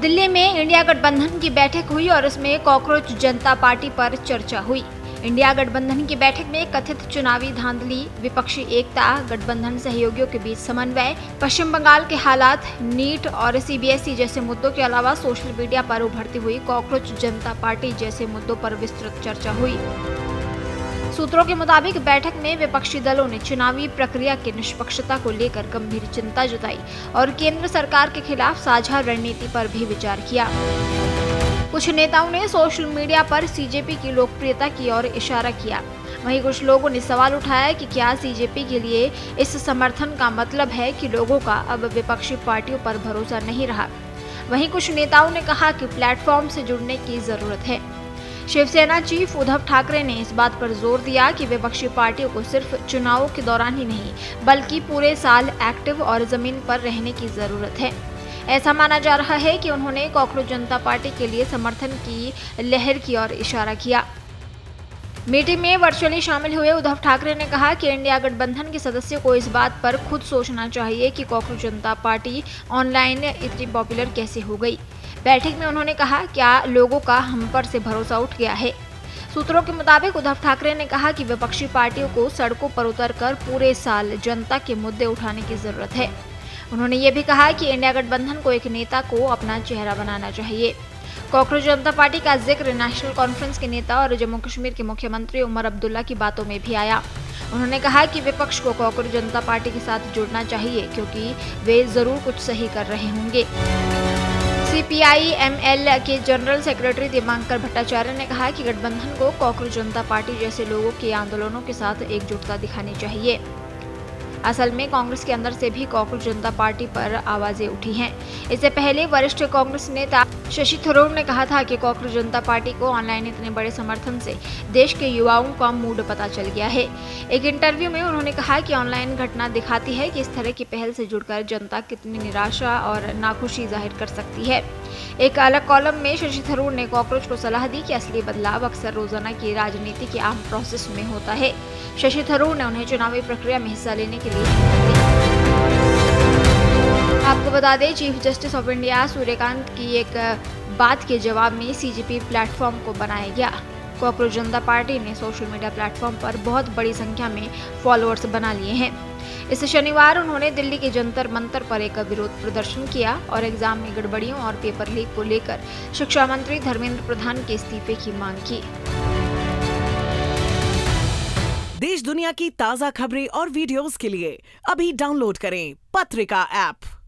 दिल्ली में इंडिया गठबंधन की बैठक हुई और उसमें कॉकरोच जनता पार्टी पर चर्चा हुई। इंडिया गठबंधन की बैठक में कथित चुनावी धांधली, विपक्षी एकता, गठबंधन सहयोगियों के बीच समन्वय, पश्चिम बंगाल के हालात, नीट और सीबीएसई जैसे मुद्दों के अलावा सोशल मीडिया पर उभरती हुई कॉकरोच जनता पार्टी जैसे मुद्दों पर विस्तृत चर्चा हुई। सूत्रों के मुताबिक बैठक में विपक्षी दलों ने चुनावी प्रक्रिया की निष्पक्षता को लेकर गंभीर चिंता जताई और केंद्र सरकार के खिलाफ साझा रणनीति पर भी विचार किया। कुछ नेताओं ने सोशल मीडिया पर सीजेपी की लोकप्रियता की ओर इशारा किया। वहीं कुछ लोगों ने सवाल उठाया कि क्या सीजेपी के लिए इस समर्थन का मतलब है कि लोगों का अब विपक्षी पार्टियों पर भरोसा नहीं रहा। वहीं कुछ नेताओं ने कहा कि प्लेटफॉर्म से जुड़ने की जरूरत है। शिवसेना चीफ उद्धव ठाकरे ने इस बात पर जोर दिया कि विपक्षी पार्टियों को सिर्फ चुनावों के दौरान ही नहीं बल्कि पूरे साल एक्टिव और जमीन पर रहने की जरूरत है। ऐसा माना जा रहा है कि उन्होंने कॉकरोच जनता पार्टी के लिए समर्थन की लहर की ओर इशारा किया। मीटिंग में वर्चुअली शामिल हुए उद्धव ठाकरे ने कहा कि इंडिया गठबंधन के सदस्यों को इस बात पर खुद सोचना चाहिए कि कॉकरोच जनता पार्टी ऑनलाइन इतनी पॉपुलर कैसे हो गई। बैठक में उन्होंने कहा, क्या लोगों का हम पर से भरोसा उठ गया है। सूत्रों के मुताबिक उद्धव ठाकरे ने कहा कि विपक्षी पार्टियों को सड़कों पर उतरकर पूरे साल जनता के मुद्दे उठाने की जरूरत है। उन्होंने ये भी कहा कि इंडिया गठबंधन को एक नेता को अपना चेहरा बनाना चाहिए। कॉकरोच जनता पार्टी का जिक्र नेशनल कॉन्फ्रेंस के नेता और जम्मू कश्मीर के मुख्यमंत्री उमर अब्दुल्ला की बातों में भी आया। उन्होंने कहा कि विपक्ष को कॉकरोच जनता पार्टी के साथ जुड़ना चाहिए क्योंकि वे जरूर कुछ सही कर रहे होंगे। सीपीआई-एमएल के जनरल सेक्रेटरी दीपांकर भट्टाचार्य ने कहा कि गठबंधन को कॉकरोच जनता पार्टी जैसे लोगों के आंदोलनों के साथ एकजुटता दिखानी चाहिए। असल में कांग्रेस के अंदर से भी कॉकरोच जनता पार्टी पर आवाजें उठी हैं। इससे पहले वरिष्ठ कांग्रेस नेता शशि थरूर ने कहा था कि कॉकरोच जनता पार्टी को ऑनलाइन इतने बड़े समर्थन से देश के युवाओं का मूड पता चल गया है। एक इंटरव्यू में उन्होंने कहा कि ऑनलाइन घटना दिखाती है कि इस तरह की पहल से जुड़कर जनता कितनी निराशा और नाखुशी जाहिर कर सकती है। एक अलग कॉलम में शशि थरूर ने कॉकरोच को सलाह दी कि असली बदलाव अक्सर रोजाना की राजनीति के आम प्रोसेस में होता है। शशि थरूर ने उन्हें चुनावी प्रक्रिया में हिस्सा लेने के लिए आपको बता दें, chief justice of India Suryakant की एक बात के जवाब में सीजेपी प्लेटफॉर्म को बनाया गया। कॉकरोच जनता पार्टी ने सोशल मीडिया प्लेटफॉर्म पर बहुत बड़ी संख्या में फॉलोअर्स बना लिए हैं। इस शनिवार उन्होंने दिल्ली के जंतर मंतर पर एक विरोध प्रदर्शन किया और एग्जाम में गड़बड़ियों और पेपर लीक को लेकर शिक्षा मंत्री धर्मेंद्र प्रधान के इस्तीफे की मांग की। देश दुनिया की ताजा खबरें और वीडियोस के लिए अभी डाउनलोड करें पत्रिका ऐप।